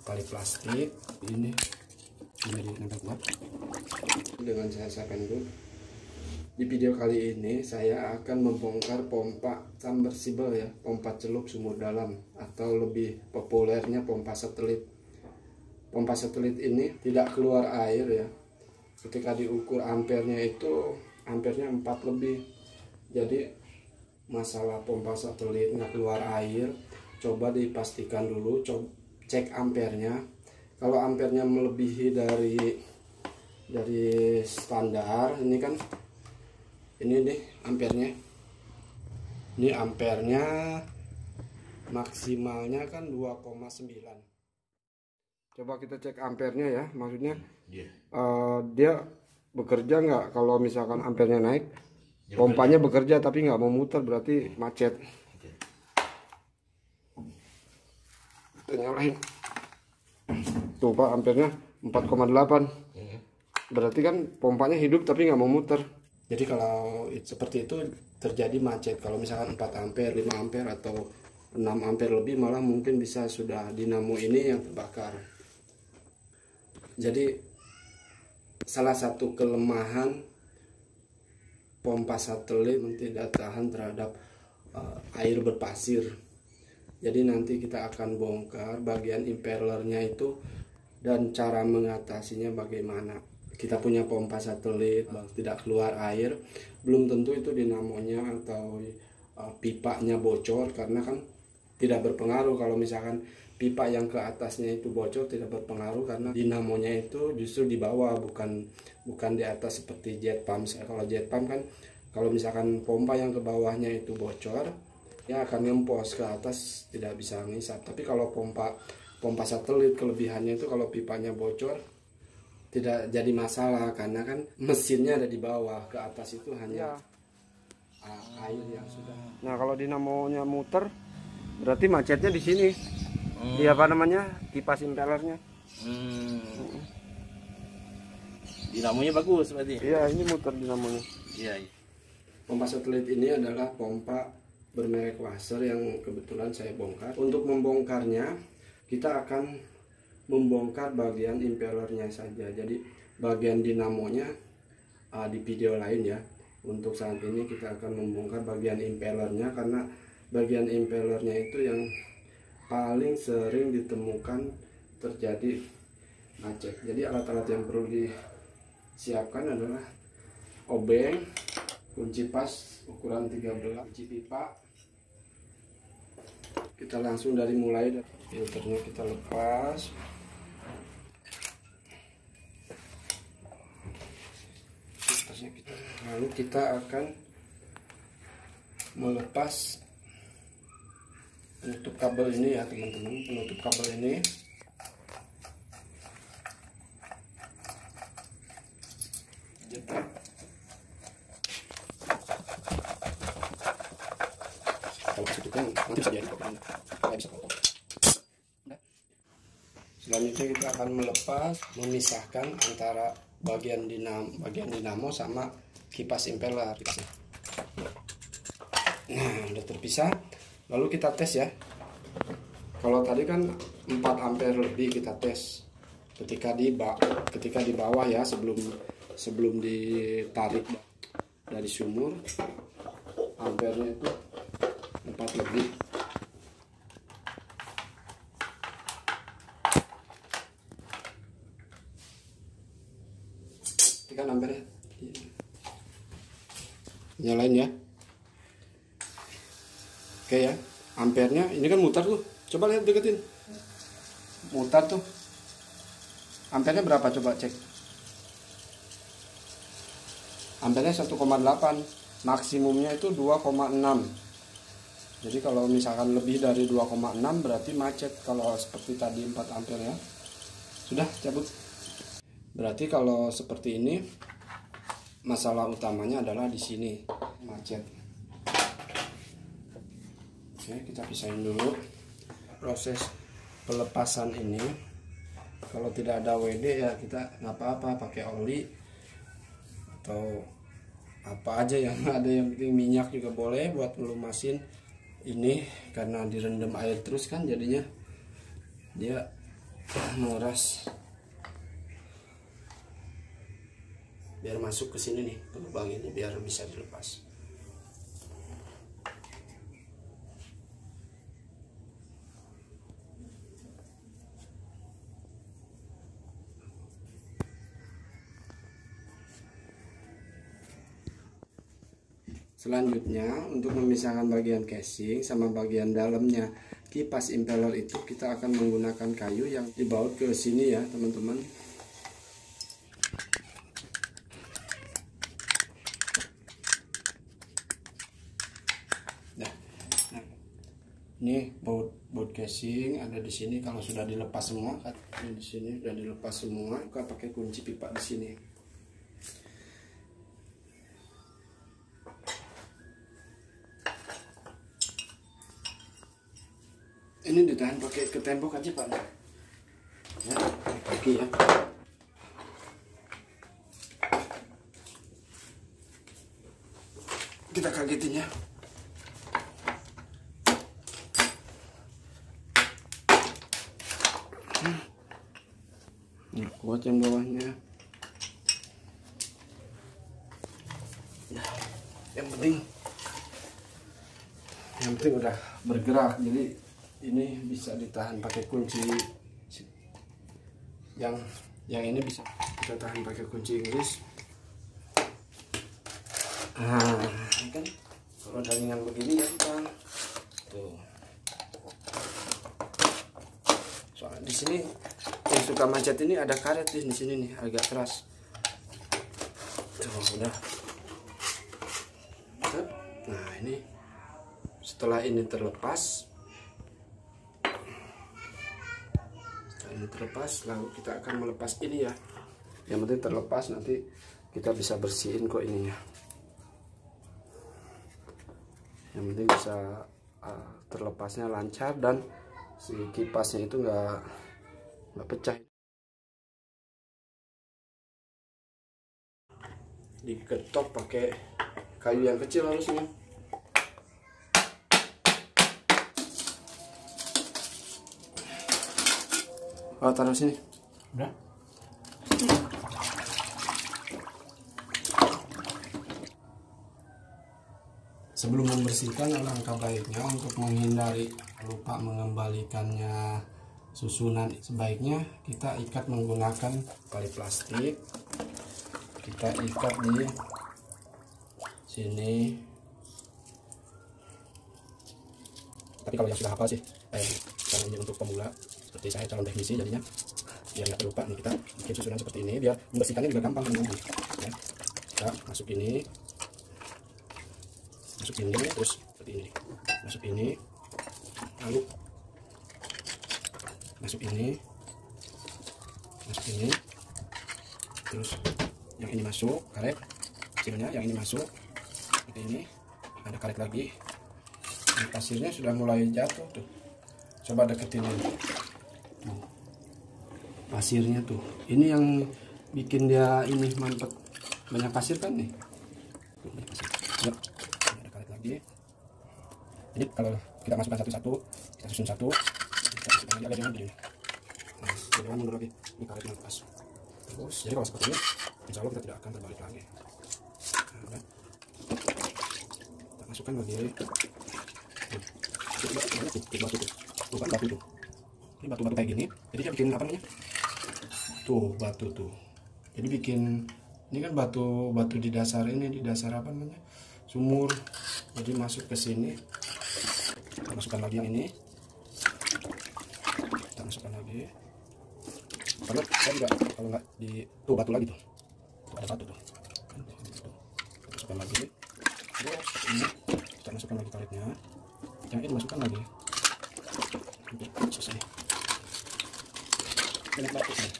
tali plastik ini menjadi nempel kuat. Dengan saya siapkan dulu. Di video kali ini saya akan membongkar pompa submersible ya, pompa celup sumur dalam atau lebih populernya pompa satelit. Pompa satelit ini tidak keluar air ya. Ketika diukur ampernya itu ampernya 4 lebih. Jadi masalah pompa satelit nggak keluar air, coba dipastikan dulu, cek ampernya. Kalau ampernya melebihi dari standar, ini kan ini nih ampernya. Ini ampernya maksimalnya kan 2,9. Coba kita cek ampernya ya, maksudnya dia bekerja nggak. Kalau misalkan ampernya naik, pompanya bekerja tapi nggak mau muter, berarti macet. Kita nyalain. Tuh Pak, ampernya 4,8. Berarti kan pompanya hidup tapi nggak mau muter. Jadi kalau seperti itu terjadi macet. Kalau misalkan 4 ampere, 5 ampere atau 6 ampere lebih, malah mungkin bisa sudah dinamo ini yang terbakar. Jadi salah satu kelemahan pompa satelit tidak tahan terhadap air berpasir. Jadi nanti kita akan bongkar bagian impellernya itu dan cara mengatasinya bagaimana. Kita punya pompa satelit tidak keluar air, belum tentu itu dinamonya atau pipanya bocor, karena kan tidak berpengaruh. Kalau misalkan pipa yang ke atasnya itu bocor tidak berpengaruh, karena dinamonya itu justru di bawah, bukan di atas seperti jet pump. Kalau jet pump kan kalau misalkan pompa yang ke bawahnya itu bocor, ya akan ngempos ke atas, tidak bisa ngisap. Tapi kalau pompa satelit kelebihannya itu kalau pipanya bocor tidak jadi masalah, karena kan mesinnya ada di bawah, ke atas itu hanya air yang sudah. Nah, kalau dinamonya muter berarti macetnya di sini. Iya, apa namanya? Kipas impellernya. Dinamonya bagus berarti. Iya, ini muter dinamonya. Iya. Pompa satelit ini adalah pompa bermerek Wasser yang kebetulan saya bongkar. Untuk membongkarnya, kita akan membongkar bagian impellernya saja. Jadi bagian dinamonya di video lain ya. Untuk saat ini kita akan membongkar bagian impellernya, karena bagian impellernya itu yang paling sering ditemukan terjadi macet. Jadi alat-alat yang perlu disiapkan adalah obeng, kunci pas ukuran 13, kunci pipa. Kita langsung dari mulai filternya kita lepas. Lalu kita akan melepas penutup kabel ini ya teman-teman, penutup kabel ini. Kalau itu kan nanti bisa jadi bisa potong. Selanjutnya kita akan melepas, memisahkan antara bagian dinamo sama kipas impeller. Nah, udah terpisah. Lalu kita tes ya. Kalau tadi kan 4 ampere lebih kita tes. Ketika di bawah ya, sebelum ditarik dari sumur, ampernya itu 4 lebih. Tekan ampernya. Nyalain ya. Oke ya, ampernya ini kan mutar tuh. Coba lihat, deketin. Mutar tuh. Ampernya berapa, coba cek. Ampernya 1,8. Maksimumnya itu 2,6. Jadi kalau misalkan lebih dari 2,6 berarti macet. Kalau seperti tadi 4 ampere ya. Sudah, cabut. Berarti kalau seperti ini masalah utamanya adalah di sini, macet. Oke, kita pisahin dulu. Proses pelepasan ini, kalau tidak ada WD ya kita nggak apa-apa, pakai oli atau apa aja yang ada, yang penting minyak juga boleh buat ngelumasin ini, karena direndam air terus kan jadinya dia mengeras biar masuk ke sini nih, ke lubang ini biar bisa dilepas. Selanjutnya, untuk memisahkan bagian casing sama bagian dalamnya kipas impeller itu, kita akan menggunakan kayu yang dibaut ke sini ya teman-teman. Nah, ini baut casing ada di sini. Kalau sudah dilepas semua, di sini sudah dilepas semua, kita pakai kunci pipa di sini. Ini ditahan pakai ke tembok aja Pak. Ya, kaki ya. Kita kagetin ya. Nah, kuat yang bawahnya. Nah, yang penting udah bergerak, jadi ini bisa ditahan pakai kunci yang ini bisa kita tahan pakai kunci Inggris. Nah, ini kan kalau dalingan begini ya kita tuh. Soalnya di sini yang suka macet ini ada karet di sini nih, agak keras. Tuh udah. Nah ini setelah ini terlepas. Lalu kita akan melepas ini ya. Yang penting terlepas, nanti kita bisa bersihin kok ininya. Yang penting bisa terlepasnya lancar dan si kipasnya itu nggak pecah. Diketok pakai kayu yang kecil harusnya. Oh, taruh sini. Udah. Sebelum membersihkan, alangkah baiknya untuk menghindari lupa mengembalikannya susunan, sebaiknya kita ikat menggunakan tali plastik. Kita ikat di sini. Tapi kalau yang sudah hafal sih, kalau ini untuk pemula seperti saya, calon teknisi, jadinya biar nggak terlupa nih, kita bikin susunan seperti ini biar membersihkannya juga gampang teman-teman ya. Kita masuk ini, terus seperti ini, masuk ini, lalu masuk ini, terus yang ini masuk karet kecilnya, yang ini masuk seperti ini, ada karet lagi. Nah, pasirnya sudah mulai jatuh tuh, coba deketin ini. Pasirnya tuh, ini yang bikin dia ini mampet, banyak pasir kan nih. Banyak pasir. Ya, ada karet lagi. Jadi kalau kita masukkan satu-satu, kita susun satu, kita masukkan lagi, agak jangan begini. Nah, jangan mundur lagi, ini karetnya lepas. Terus, jadi kalau seperti ini, insya Allah kita tidak akan terbalik lagi. Nah, kita masukkan lagi. Bukan batu tuh. Ini batu-batu kayak gini, jadi dia bikin apa namanya? Tuh batu tuh. Jadi bikin, ini kan batu di dasar ini, di dasar apa namanya? Sumur. Jadi masuk ke sini. Kita masukkan lagi yang ini. Kita masukkan lagi. Karena saya juga kalau nggak di tuh batu lagi tuh. Tuh ada batu tuh. Kita masukkan lagi. Terus ini kita masukkan lagi karetnya. Yang ini masukkan lagi. Selesai. Banyak batu sih.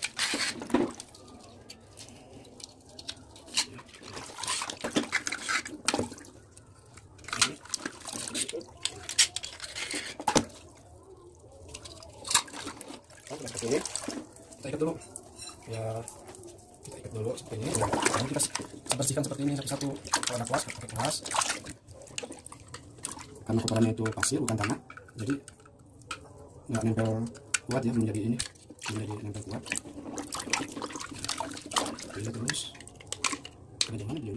Ini kita ikat dulu ya, kita ikat dulu seperti ini. Nah, kita bersihkan seperti ini satu-satu. Kalau ada kuas, pakai kuas, karena kotorannya itu pasir bukan tanah, jadi nggak nempel kuat ya menjadi ini. Sudah dinempel kuat. Pilih terus. Ada mana dia?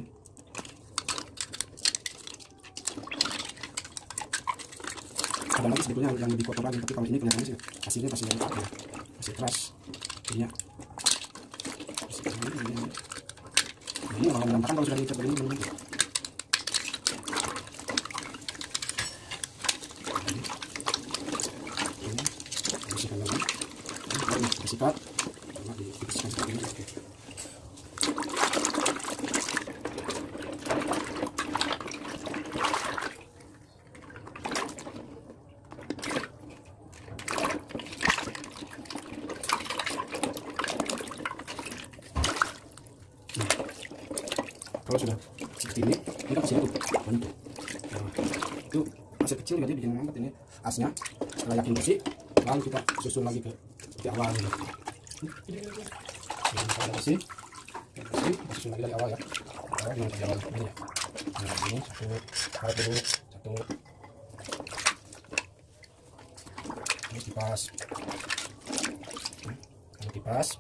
Ada lagi sebetulnya yang lebih kotor lagi, tapi kalau ini kelihatannya sih hasilnya masih keras. Ini ini kalau berantakan kalau sudah dicat begini benar-benar. Bersihkan lagi. Sikat. Coba dibersihkan seperti ini. Oke. Kalau sudah seperti ini, kita kasih itu bentuk. Nah, itu masih kecil jadi bikin mantap ini asnya. Setelah yakin bersih, lalu kita susun lagi ke awal ini. Kalau bersih, kita susun lagi dari awal ya. Awal dari awal ini ya. Nah ini satu, dulu, satu. Ini kipas, ini kipas.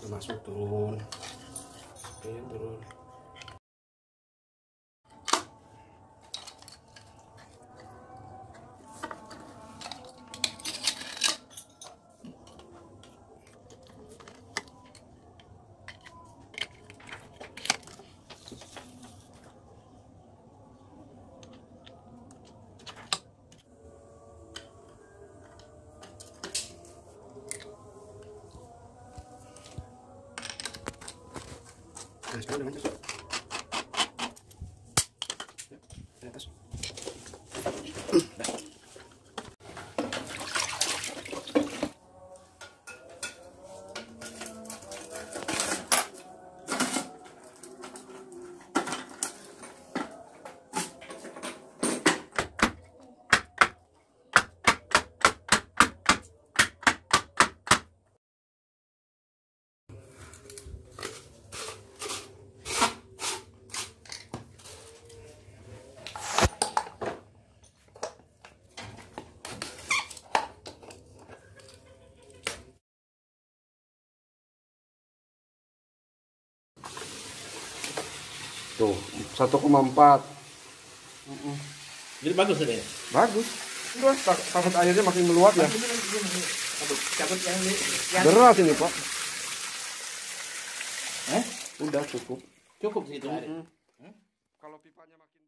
Masuk turun, oke turun. Nah, sekarang udah lanjut. Ya, di atas. Tuh 1,4. Jadi bagus ini. Bagus. Udah takut airnya makin meluap ya. Cabut yang Deras ini Pak. Udah cukup. cukup sih itu. Kalau pipanya makin